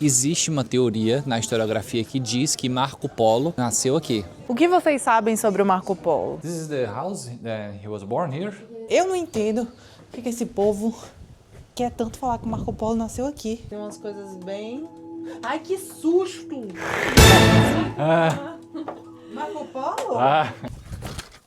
Existe uma teoria na historiografia que diz que Marco Polo nasceu aqui. O que vocês sabem sobre o Marco Polo? This is the house that he was born here. Eu não entendo por que esse povo quer tanto falar que o Marco Polo nasceu aqui. Tem umas coisas bem... Ai, que susto! Marco Polo?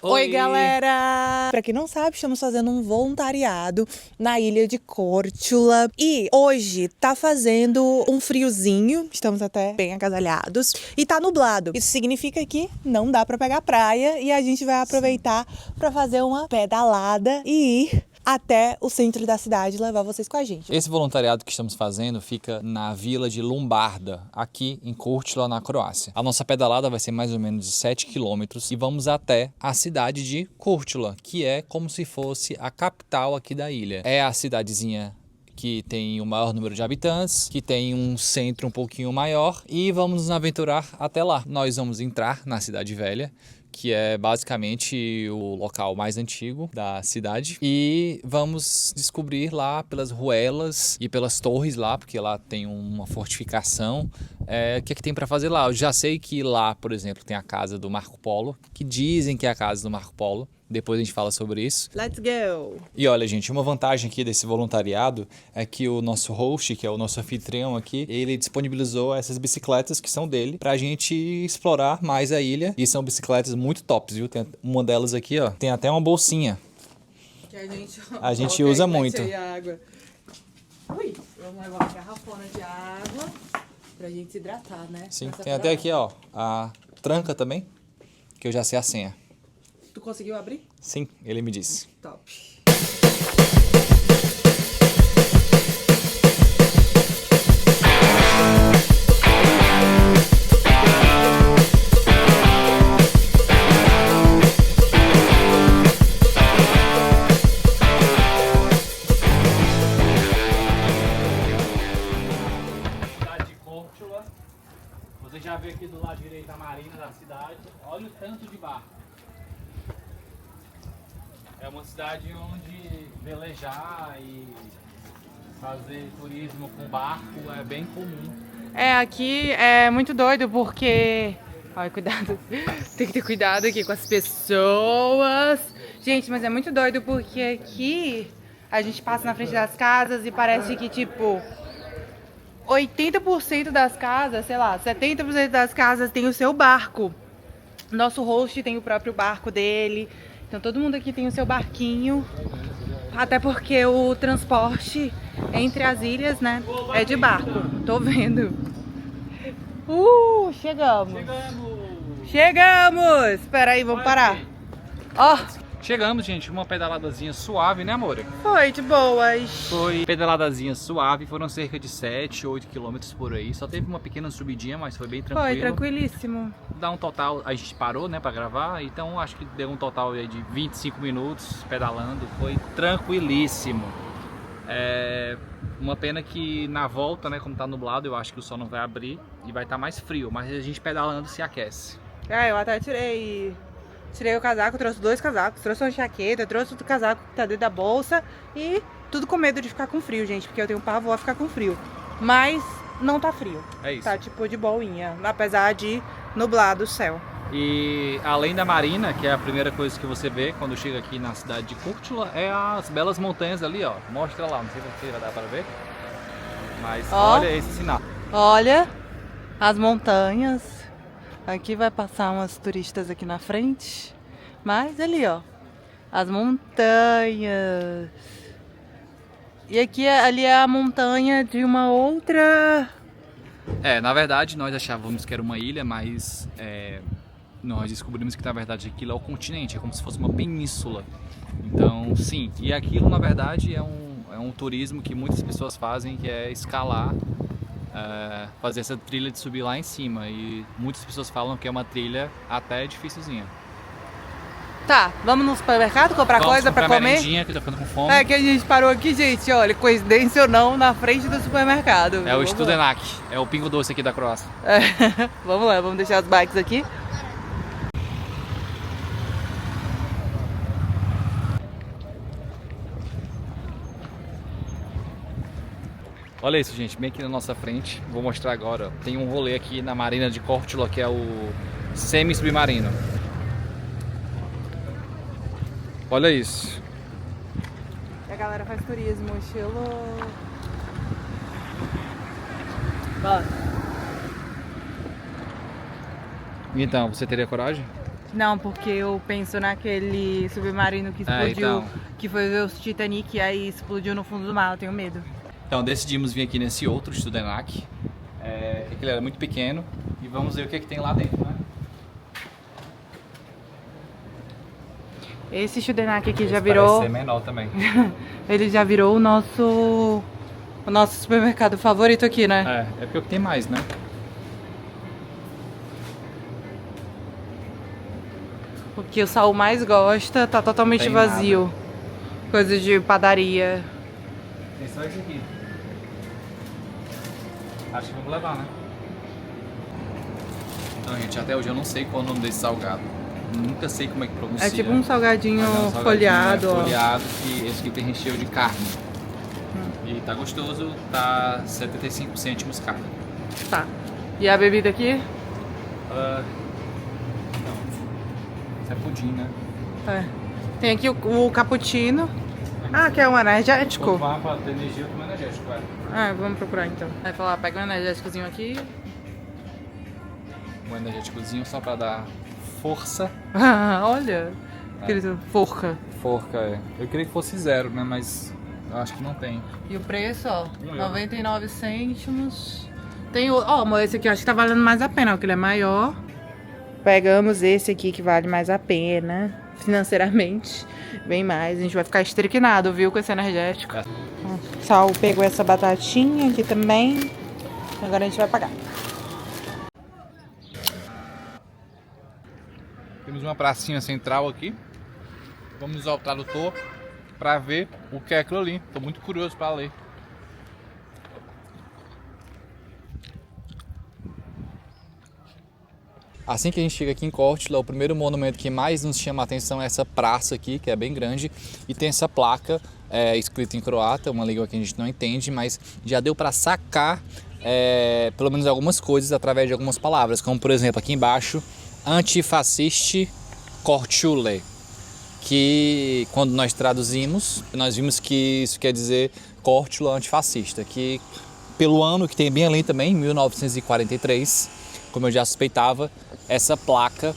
Oi, galera! Pra quem não sabe, estamos fazendo um voluntariado na ilha de Córtula. E hoje tá fazendo um friozinho, estamos até bem agasalhados, e tá nublado. Isso significa que não dá pra pegar praia e a gente vai aproveitar pra fazer uma pedalada e ir até o centro da cidade e levar vocês com a gente. Esse voluntariado que estamos fazendo fica na vila de Lumbarda, aqui em Córtula, na Croácia. A nossa pedalada vai ser mais ou menos de 7 quilômetros e vamos até a cidade de Córtula, que é como se fosse a capital aqui da ilha. É a cidadezinha que tem o maior número de habitantes, que tem um centro um pouquinho maior, e vamos nos aventurar até lá. Nós vamos entrar na Cidade Velha, que é basicamente o local mais antigo da cidade, e vamos descobrir lá pelas ruelas e pelas torres lá, porque lá tem uma fortificação, o que é que tem para fazer lá. Eu já sei que lá, por exemplo, tem a casa do Marco Polo, que dizem que é a casa do Marco Polo. Depois a gente fala sobre isso. Let's go! E olha, gente, uma vantagem aqui desse voluntariado é que o nosso host, que é o nosso anfitrião aqui, ele disponibilizou essas bicicletas que são dele pra gente explorar mais a ilha. E são bicicletas muito tops, viu? Tem uma delas aqui, ó. Tem até uma bolsinha. Que a gente usa muito. Água. Ui, vamos levar uma garrafona de água pra gente se hidratar, né? Sim, tem até aqui, ó, a tranca também, que eu já sei a senha. Tu conseguiu abrir? Sim, ele me disse. Top. Cidade de Córtula. Você já vê aqui do lado direito a marina da cidade. Olha o tanto de barco. É uma cidade onde velejar e fazer turismo com barco é bem comum. Aqui é muito doido porque... Ai, cuidado. Tem que ter cuidado aqui com as pessoas. Gente, mas é muito doido porque aqui a gente passa na frente das casas e parece que, tipo, 80% das casas, sei lá, 70% das casas tem o seu barco. Nosso host tem o próprio barco dele. Então todo mundo aqui tem o seu barquinho, até porque o transporte entre as ilhas, né, é de barco. Tô vendo. Chegamos. Chegamos! Espera aí, vamos parar. Ó, Chegamos, gente, uma pedaladazinha suave, né, amor? foi de boas. Foi pedaladazinha suave, foram cerca de 7, 8 quilômetros por aí. Só teve uma pequena subidinha, mas foi bem tranquilo. Foi tranquilíssimo. Dá um total, a gente parou, né, pra gravar, então acho que deu um total aí de 25 minutos pedalando, foi tranquilíssimo. Uma pena que na volta, né, como tá nublado, eu acho que o sol não vai abrir e vai estar mais frio, mas a gente pedalando se aquece. Eu até tirei o casaco, trouxe 2 casacos, trouxe uma jaqueta, trouxe outro casaco que tá dentro da bolsa e tudo com medo de ficar com frio, gente, porque eu tenho pavor a ficar com frio. Mas não tá frio. É isso. Tá tipo de boinha, apesar de nublado o céu. E além da marina, que é a primeira coisa que você vê quando chega aqui na cidade de Córtula, é as belas montanhas ali, ó. Mostra lá, não sei se vai dar para ver, mas olha esse sinal. Olha as montanhas. Aqui vai passar umas turistas aqui na frente, mas ali, ó, as montanhas. E aqui, ali é a montanha de uma outra... Na verdade nós achávamos que era uma ilha, mas nós descobrimos que na verdade aquilo é o continente, é como se fosse uma península. Então sim, e aquilo na verdade é um turismo que muitas pessoas fazem, que é escalar, fazer essa trilha de subir lá em cima. E muitas pessoas falam que é uma trilha até dificilzinha. Tá, vamos no supermercado comprar coisa pra comer? Merendinha, que eu tô ficando com fome. É que a gente parou aqui, gente, olha, coincidência ou não, na frente do supermercado. É o Studenac, é o pingo doce aqui da Croácia. Vamos lá, vamos deixar as bikes aqui. Olha isso, gente, bem aqui na nossa frente. Vou mostrar agora. Tem um rolê aqui na Marina de Korčula, que é o semi-submarino. Olha isso. E a galera faz turismo, estilo... Bora. Então, você teria coragem? Não, porque eu penso naquele submarino que explodiu, então. que foi ver o Titanic e aí explodiu no fundo do mar, eu tenho medo. Então decidimos vir aqui nesse outro Studenac, que ele era muito pequeno, e vamos ver o que, é que tem lá dentro, né? Esse Studenac aqui Esse já virou... parece ser menor também. Ele já virou o nosso supermercado favorito aqui, né? É porque é o que tem mais, né? O que o Saul mais gosta tá totalmente Tem vazio. nada. Coisas de padaria. Tem só esse aqui. Acho que vamos levar, né? Então, gente, até hoje eu não sei qual é o nome desse salgado. Nunca sei como é que pronuncia. É tipo um salgadinho, Mas é um salgadinho, folhado. Ó. Folhado, que esse aqui tem recheio de carne. E tá gostoso, tá 75 cêntimos cada. Tá. E a bebida aqui? Não. Isso é pudim, né? É. Tem aqui o cappuccino. Ah, que é um energético? Quanto mais pra ter energia, como energético, vai. Ah, vamos procurar então. Vai falar, pega um energéticozinho aqui. Um energéticozinho só pra dar força. Ah, olha. Escrito forca. Forca, é. Eu queria que fosse 0, né? Mas eu acho que não tem. E o preço, ó, €1. 99 cêntimos. Tem o... Ó, mas esse aqui eu acho que tá valendo mais a pena, porque ele é maior. Pegamos esse aqui que vale mais a pena, financeiramente, bem mais. A gente vai ficar estriquinado, viu, com esse energético. É. Sal pegou essa batatinha aqui também. Agora a gente vai pagar. Temos uma pracinha central aqui. Vamos usar o tradutor para ver o que é aquilo ali. Tô muito curioso para ler. Assim que a gente chega aqui em Korčula, o primeiro monumento que mais nos chama a atenção é essa praça aqui, que é bem grande, e tem essa placa escrita em croata, uma língua que a gente não entende, mas já deu para sacar pelo menos algumas coisas através de algumas palavras, como por exemplo aqui embaixo, Antifasciste Korčule, que quando nós traduzimos, nós vimos que isso quer dizer Korčula antifascista, que pelo ano que tem bem ali também, 1943, como eu já suspeitava, essa placa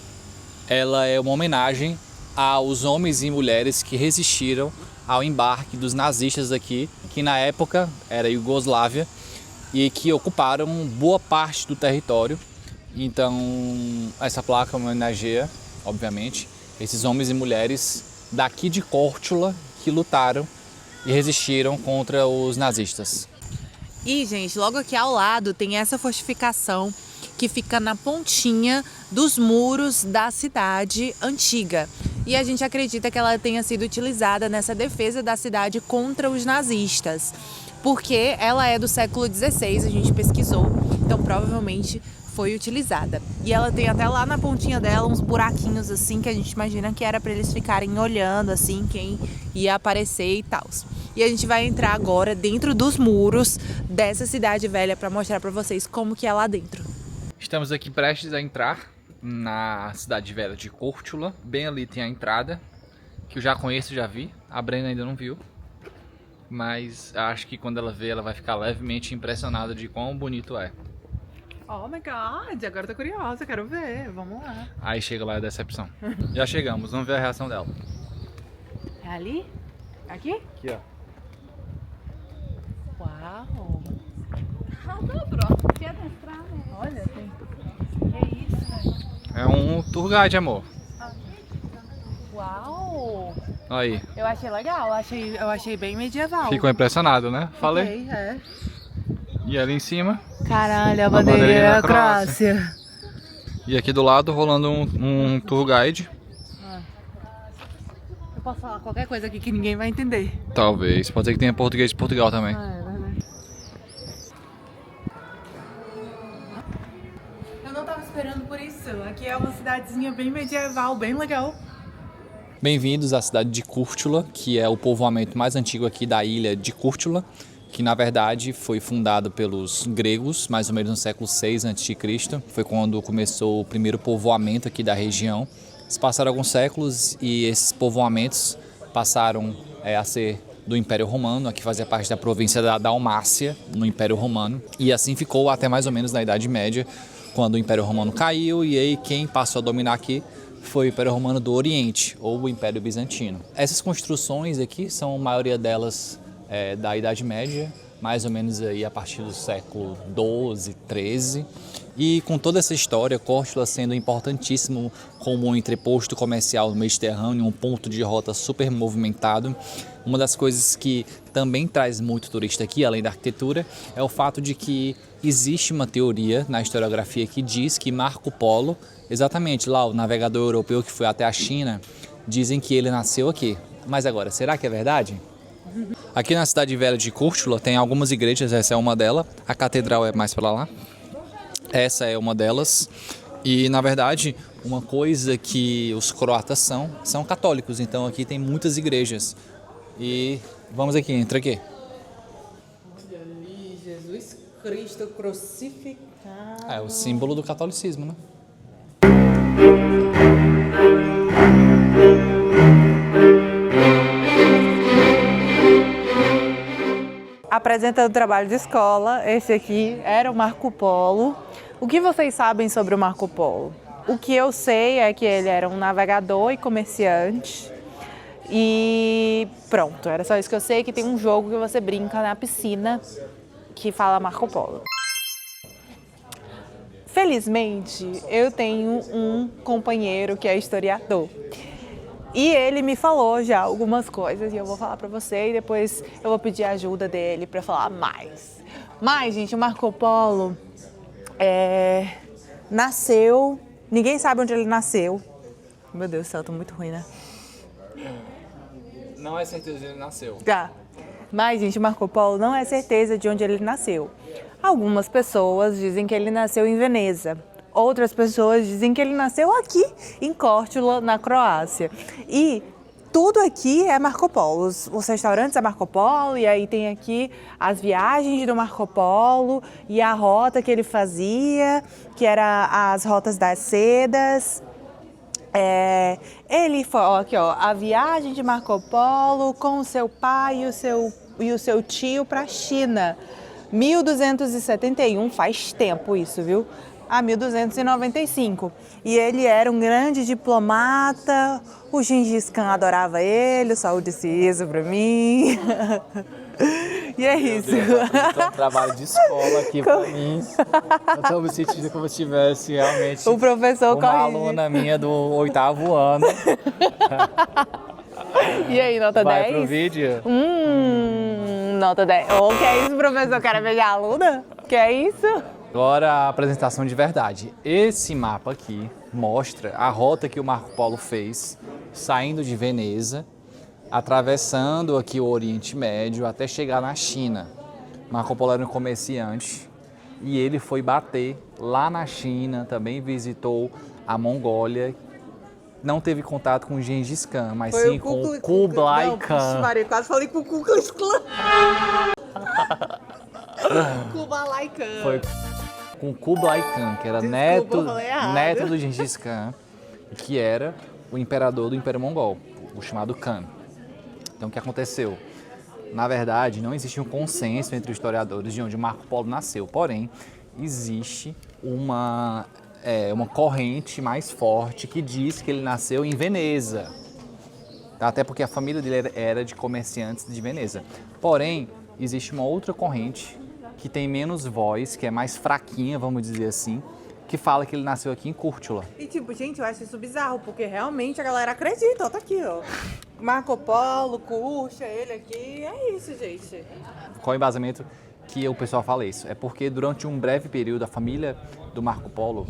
ela é uma homenagem aos homens e mulheres que resistiram ao embarque dos nazistas aqui, que na época era a Iugoslávia, e que ocuparam boa parte do território. Então essa placa homenageia, obviamente, esses homens e mulheres daqui de Korčula que lutaram e resistiram contra os nazistas. E, gente, logo aqui ao lado tem essa fortificação que fica na pontinha dos muros da cidade antiga. E a gente acredita que ela tenha sido utilizada nessa defesa da cidade contra os nazistas, porque ela é do século XVI, a gente pesquisou, então provavelmente foi utilizada. E ela tem até lá na pontinha dela uns buraquinhos assim que a gente imagina que era para eles ficarem olhando assim quem ia aparecer e tal. E a gente vai entrar agora dentro dos muros dessa cidade velha para mostrar para vocês como que é lá dentro. Estamos aqui prestes a entrar na cidade velha de Korčula. Bem ali tem a entrada, que eu já conheço, já vi. A Brena ainda não viu. Mas acho que quando ela ver, ela vai ficar levemente impressionada de quão bonito é. Oh my god, agora eu tô curiosa, quero ver, vamos lá. Aí chega lá a decepção. Já chegamos, vamos ver a reação dela. É ali? Aqui? Aqui, ó. Uau! Olha, tem... Que isso, velho? É um tour guide, amor. Uau! Olha aí. Eu achei legal, eu achei bem medieval. Ficou impressionado, né? Falei. Fiquei, é. E ali em cima. Caralho, a bandeirinha bandeirinha da da Croácia. E aqui do lado rolando um tour guide. Eu posso falar qualquer coisa aqui que ninguém vai entender. Talvez. Pode ser que tenha português de Portugal também. É verdade. Eu não tava esperando por isso. Aqui é uma cidadezinha bem medieval, bem legal. Bem-vindos à cidade de Korčula, que é o povoamento mais antigo aqui da ilha de Korčula, que na verdade foi fundado pelos gregos, mais ou menos no século 6 a.C. Foi quando começou o primeiro povoamento aqui da região. Se passaram alguns séculos e esses povoamentos passaram a ser do Império Romano, aqui fazia parte da província da Dalmácia, no Império Romano. E assim ficou até mais ou menos na Idade Média, quando o Império Romano caiu, e aí quem passou a dominar aqui foi o Império Romano do Oriente, ou o Império Bizantino. Essas construções aqui são, a maioria delas, da Idade Média, mais ou menos aí a partir do século XII, XIII. E com toda essa história, Córtula sendo importantíssimo como um entreposto comercial no Mediterrâneo, um ponto de rota super movimentado. Uma das coisas que também traz muito turista aqui, além da arquitetura, é o fato de que existe uma teoria na historiografia que diz que Marco Polo, exatamente lá o navegador europeu que foi até a China, dizem que ele nasceu aqui. Mas agora, será que é verdade? Aqui na cidade velha de Córtula tem algumas igrejas, essa é uma delas, a catedral é mais para lá. Essa é uma delas e, na verdade, uma coisa que os croatas são católicos, então aqui tem muitas igrejas. E vamos aqui, entra aqui. Olha ali, Jesus Cristo crucificado. É o símbolo do catolicismo, né? Apresentando o trabalho de escola, esse aqui era o Marco Polo. O que vocês sabem sobre o Marco Polo? O que eu sei é que ele era um navegador e comerciante. E pronto, era só isso que eu sei, que tem um jogo que você brinca na piscina que fala Marco Polo. Felizmente, eu tenho um companheiro que é historiador. E ele me falou já algumas coisas e eu vou falar pra você e depois eu vou pedir a ajuda dele pra falar mais. Mas, gente, o Marco Polo nasceu... Ninguém sabe onde ele nasceu. Meu Deus do céu, eu tô muito ruim, né? Não é certeza de onde ele nasceu. Tá. Mas, gente, o Marco Polo não é certeza de onde ele nasceu. Algumas pessoas dizem que ele nasceu em Veneza. Outras pessoas dizem que ele nasceu aqui, em Córtula, na Croácia. E tudo aqui é Marco Polo. Os restaurantes é Marco Polo, e aí tem aqui as viagens do Marco Polo e a rota que ele fazia, que era as rotas das sedas. Ele falou aqui, ó, a viagem de Marco Polo com o seu pai e o seu tio para a China. 1271, faz tempo isso, viu? A 1295. E ele era um grande diplomata, o Gengis Khan adorava ele, o Saúde Ciso pra mim. E é isso. Um trabalho de escola aqui pra mim. Eu tô me sentindo como se tivesse realmente o professor uma aluna minha do 8º ano. E aí, nota 10? Vai pro vídeo? Nota 10. O que é isso, professor? Quer beijar a aluna? Que é isso? Agora a apresentação de verdade. Esse mapa aqui mostra a rota que o Marco Polo fez, saindo de Veneza, atravessando aqui o Oriente Médio até chegar na China. Marco Polo era um comerciante e ele foi bater lá na China, também visitou a Mongólia. Não teve contato com o Gengis Khan, mas sim com o Kublai Khan. Maria, quase falei com o Ku Klux Klan. Kublai Khan. Foi com Kublai Khan, que era neto do Gengis Khan, que era o imperador do Império Mongol, o chamado Khan. Então, o que aconteceu? Na verdade, não existe um consenso entre os historiadores de onde Marco Polo nasceu, porém, existe uma corrente mais forte que diz que ele nasceu em Veneza, até porque a família dele era de comerciantes de Veneza. Porém, existe uma outra corrente que tem menos voz, que é mais fraquinha, vamos dizer assim, que fala que ele nasceu aqui em Córtula. E tipo, gente, eu acho isso bizarro, porque realmente a galera acredita, ó, tá aqui, ó. Marco Polo, Curcha, ele aqui, é isso, gente. Qual o embasamento que o pessoal fala isso? É porque durante um breve período a família do Marco Polo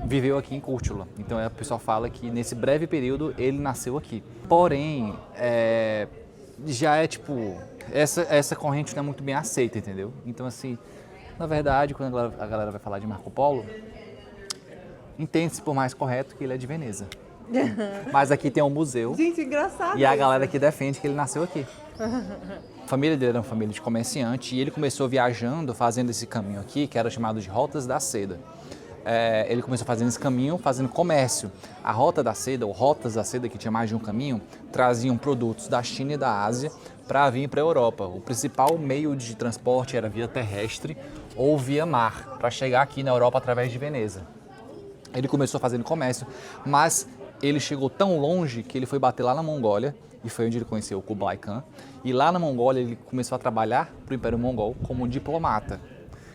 viveu aqui em Córtula. Então o pessoal fala que nesse breve período ele nasceu aqui. Porém, já é tipo... Essa corrente não é muito bem aceita, entendeu? Então, assim, na verdade, quando a galera vai falar de Marco Polo, entende-se por mais correto que ele é de Veneza. Mas aqui tem um museu. Gente, engraçado. E a galera que defende que ele nasceu aqui. A família dele era uma família de comerciante e ele começou viajando, fazendo esse caminho aqui, que era chamado de Rotas da Seda. Ele começou fazendo esse caminho, fazendo comércio. A Rota da Seda, ou Rotas da Seda, que tinha mais de um caminho, traziam produtos da China e da Ásia para vir para a Europa. O principal meio de transporte era via terrestre ou via mar, para chegar aqui na Europa através de Veneza. Ele começou fazendo comércio, mas ele chegou tão longe que ele foi bater lá na Mongólia, e foi onde ele conheceu o Kublai Khan. E lá na Mongólia ele começou a trabalhar para o Império Mongol como diplomata.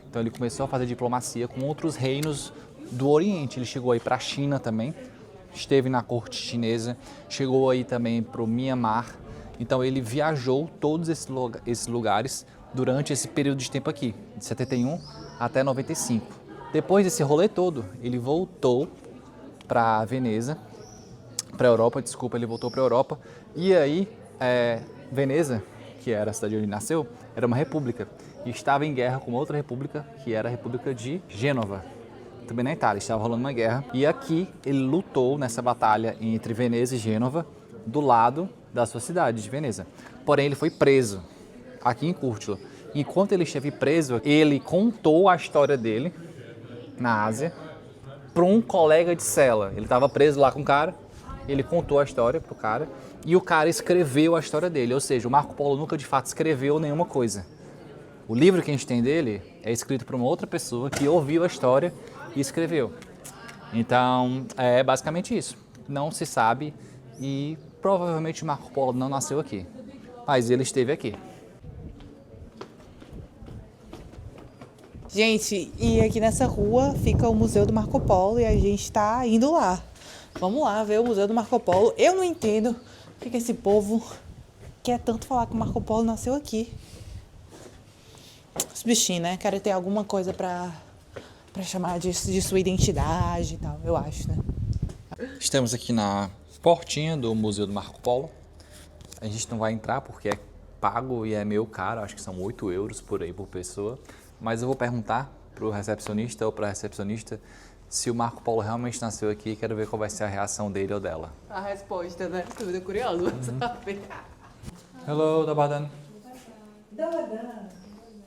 Então ele começou a fazer diplomacia com outros reinos do Oriente. Ele chegou aí para a China também, esteve na corte chinesa, chegou aí também para o Myanmar. Então ele viajou todos esses lugares durante esse período de tempo aqui, de 71 até 95. Depois desse rolê todo, ele voltou para Veneza, para a Europa, desculpa, ele voltou para a Europa. E aí, Veneza, que era a cidade onde ele nasceu, era uma república e estava em guerra com outra república, que era a República de Gênova, também na Itália. Estava rolando uma guerra e aqui ele lutou nessa batalha entre Veneza e Gênova, do lado da sua cidade de Veneza. Porém, ele foi preso aqui em Curtula. Enquanto ele esteve preso, ele contou a história dele na Ásia para um colega de cela. Ele estava preso lá com o cara, ele contou a história pro cara e o cara escreveu a história dele. Ou seja, o Marco Polo nunca de fato escreveu nenhuma coisa. O livro que a gente tem dele é escrito por uma outra pessoa que ouviu a história e escreveu. Então, é basicamente isso. Não se sabe e provavelmente o Marco Polo não nasceu aqui, mas ele esteve aqui. Gente, e aqui nessa rua fica o Museu do Marco Polo e a gente tá indo lá. Vamos lá ver o Museu do Marco Polo. Eu não entendo porque esse povo quer tanto falar que o Marco Polo nasceu aqui. Os bichinhos, né? Querem ter alguma coisa pra chamar de sua identidade e tal, eu acho, né? Estamos aqui na portinha do Museu do Marco Polo. A gente não vai entrar porque é pago e é meio caro, acho que são 8 euros por aí por pessoa. Mas eu vou perguntar pro recepcionista ou pra recepcionista se o Marco Polo realmente nasceu aqui e quero ver qual vai ser a reação dele ou dela. A resposta, né? Tô muito curioso pra saber. Hello, Dabadan. Dabadan.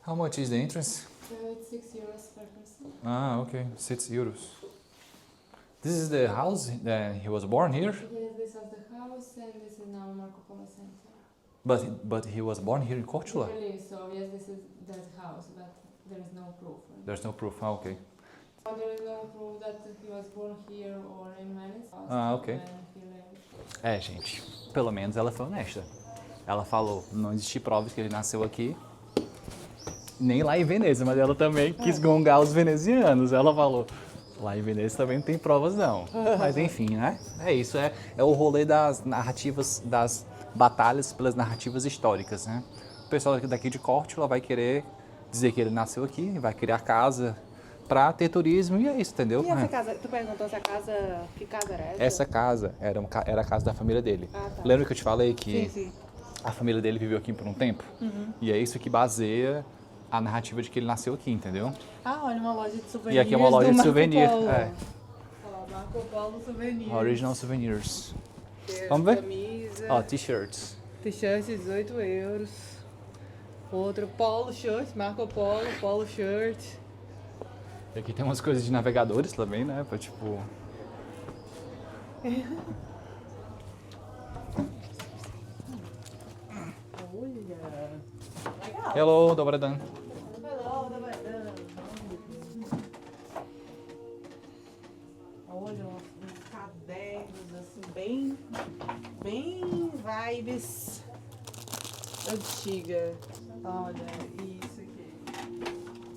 How much is the entrance? It's 6 euros per person. Ah, okay, 6 euros. This is the house that he was born here? Yes, this was the house and this is now Marco Polo Center. But he was born here in I Korčula? believe so. Yes, this is that house, but there is no proof. There's no proof. Ah, okay. There is no proof that he was born here or in Venice. Ah, okay. When he lived. Gente, pelo menos ela foi honesta. Ela falou, não existe provas que ele nasceu aqui, nem lá em Veneza, mas ela também quis gongar os venezianos. Ela falou, lá em Veneza também não tem provas não. Mas enfim, né? É isso, é o rolê das narrativas, das batalhas pelas narrativas históricas, né? O pessoal daqui de Korčula vai querer dizer que ele nasceu aqui, vai criar casa para ter turismo e é isso, entendeu? E essa casa, tu perguntou essa casa, que casa era essa? Essa casa era a casa da família dele. Ah, tá. Lembra que eu te falei que Sim. a família dele viveu aqui por um tempo? E é isso que baseia a narrativa de que ele nasceu aqui, entendeu? Ah, olha, uma loja de souvenirs. E aqui é uma loja de do Marco souvenir. Polo. É, Ó, Marco Polo Souvenirs. original souvenirs. Tem Vamos ver? Camisa, Ó, t-shirts. t-shirt 18 euros. Outro polo shirt, Marco Polo, polo shirt. E aqui tem umas coisas de navegadores também, né? Pra tipo... Olha. Legal. Hello, Dobradan. Hello, Dabadan. Olha, uns cadernos assim, bem vibes antiga. Olha, isso aqui.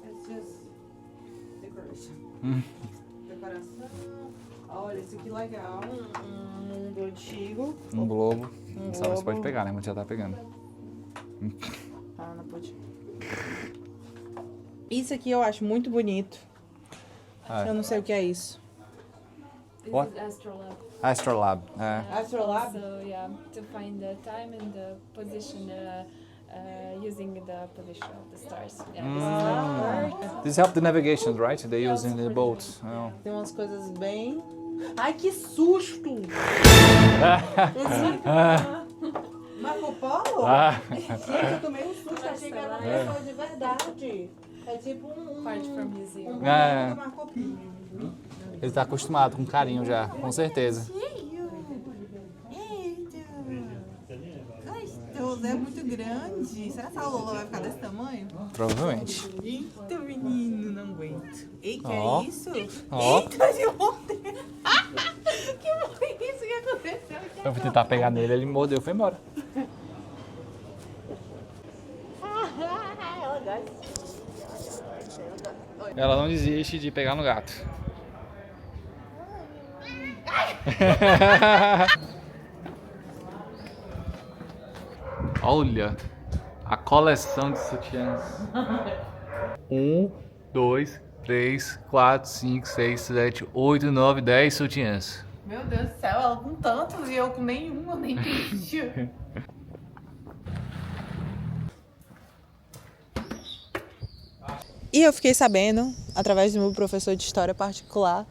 It's just decoration. Decoração. Olha, isso aqui legal. Um mundo antigo. Um globo. Um Só você globo. pode pegar, né? Mas já tá pegando. Ah, não pode. Isso aqui eu acho muito bonito. Ah, Eu não sei o que é isso. This What? is Astrolab. Astrolab. É. Astrolab? So yeah, to find the time and the position, using the position of the stars. Yeah, this is like work. This help the navigation, right? They use in the boats. Oh. Tem umas coisas bem... Ai, que susto! Marco Polo? Ah. Gente, eu tomei um susto, achei que era uma pessoa de verdade. É tipo um Part from museum. boneco É. do Marco Polo. Ele tá acostumado com carinho já, com certeza. Gostoso, é muito grande. Será que a Lola vai ficar desse tamanho? Provavelmente. Eita, menino, não aguento. Eita, Ó. é isso? Ó. Eita, de ontem. Que foi isso que aconteceu? Eu fui tentar pegar nele, ele mordeu e foi embora. Ela gosta. Ela não desiste de pegar no gato. Olha a coleção de sutiãs. 1, 2, 3, 4, 5, 6, 7, 8, 9, 10 sutiãs. Meu Deus do céu, ela com tantos e eu com nenhum, eu nem entendi. E eu fiquei sabendo, através do meu professor de história particular,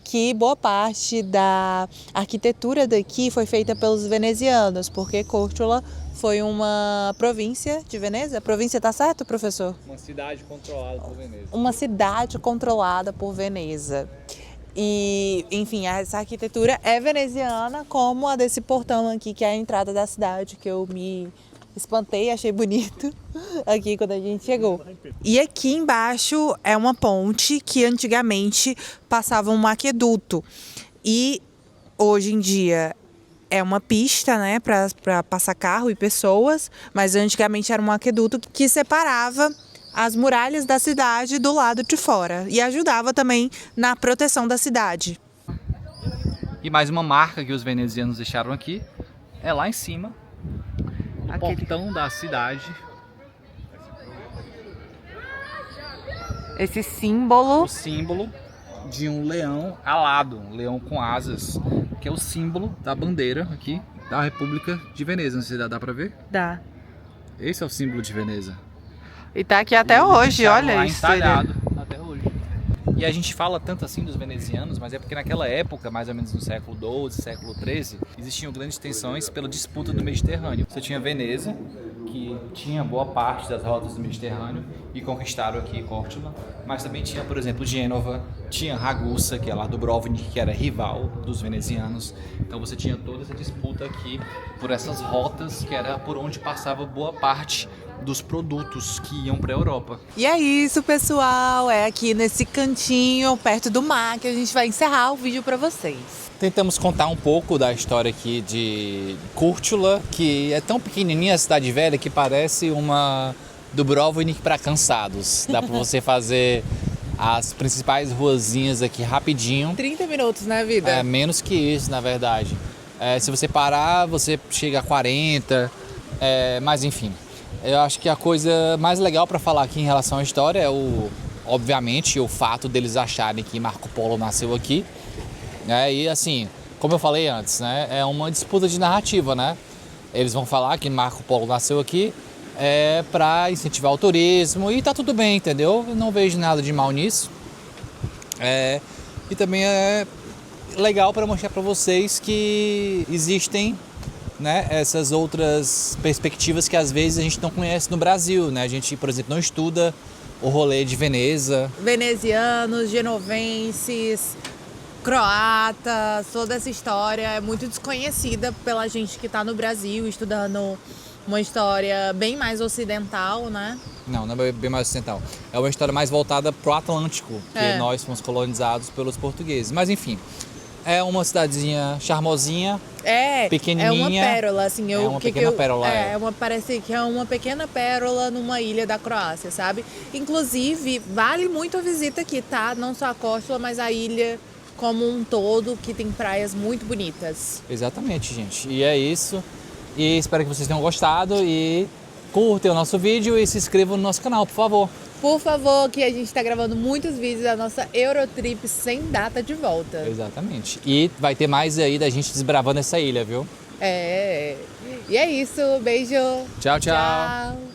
que boa parte da arquitetura daqui foi feita pelos venezianos, porque Córtula foi uma província de Veneza. Província tá certo, professor? Uma cidade controlada por Veneza. Uma cidade controlada por Veneza. E, enfim, essa arquitetura é veneziana, como a desse portão aqui, que é a entrada da cidade, que eu me espantei, achei bonito aqui quando a gente chegou. E aqui embaixo é uma ponte que antigamente passava um aqueduto. E hoje em dia é uma pista, né, para passar carro e pessoas, mas antigamente era um aqueduto que separava as muralhas da cidade do lado de fora e ajudava também na proteção da cidade. E mais uma marca que os venezianos deixaram aqui é lá em cima, o portão da cidade. Esse símbolo. O símbolo de um leão alado, um leão com asas, que é o símbolo da bandeira aqui da República de Veneza. Não sei se dá pra ver? Dá. Esse é o símbolo de Veneza. E tá aqui até hoje, Deixaram olha lá isso. entalhado até hoje. E a gente fala tanto assim dos venezianos, mas é porque naquela época, mais ou menos no século XII, século XIII, existiam grandes tensões pela disputa do Mediterrâneo. Você tinha Veneza, que tinha boa parte das rotas do Mediterrâneo e conquistaram aqui Córtula, mas também tinha, por exemplo, Gênova, tinha Ragusa, que é lá Dubrovnik, que era rival dos venezianos. Então você tinha toda essa disputa aqui por essas rotas, que era por onde passava boa parte dos produtos que iam para a Europa. E é isso, pessoal. É aqui nesse cantinho, perto do mar, que a gente vai encerrar o vídeo pra vocês. Tentamos contar um pouco da história aqui de Córtula, que é tão pequenininha a cidade velha que parece uma Dubrovnik para cansados. Dá para você fazer as principais ruazinhas aqui rapidinho. 30 minutos, né, vida? É, menos que isso, na verdade. Se você parar, você chega a 40, mas enfim. Eu acho que a coisa mais legal para falar aqui em relação à história é, obviamente, o fato deles acharem que Marco Polo nasceu aqui. E assim, como eu falei antes, né, é uma disputa de narrativa, né? Eles vão falar que Marco Polo nasceu aqui para incentivar o turismo e tá tudo bem, entendeu? Eu não vejo nada de mal nisso. E também é legal para mostrar para vocês que existem, né, essas outras perspectivas que às vezes a gente não conhece no Brasil, né? A gente, por exemplo, não estuda o rolê de Veneza. Venezianos, genovenses, croatas, toda essa história é muito desconhecida pela gente que está no Brasil estudando uma história bem mais ocidental, né? Não é bem mais ocidental. É uma história mais voltada pro Atlântico, que nós fomos colonizados pelos portugueses. Mas enfim, é uma cidadezinha charmosinha, pequenininha. É uma pérola, assim. Pérola. Parece que é uma pequena pérola numa ilha da Croácia, sabe? Inclusive, vale muito a visita aqui, tá? Não só a Córtula, mas a ilha como um todo, que tem praias muito bonitas. Exatamente, gente. E é isso. E espero que vocês tenham gostado e curtem o nosso vídeo e se inscrevam no nosso canal, por favor. Por favor, que a gente está gravando muitos vídeos da nossa Eurotrip sem data de volta. Exatamente. E vai ter mais aí da gente desbravando essa ilha, viu? E é isso. Beijo. Tchau, tchau. Tchau.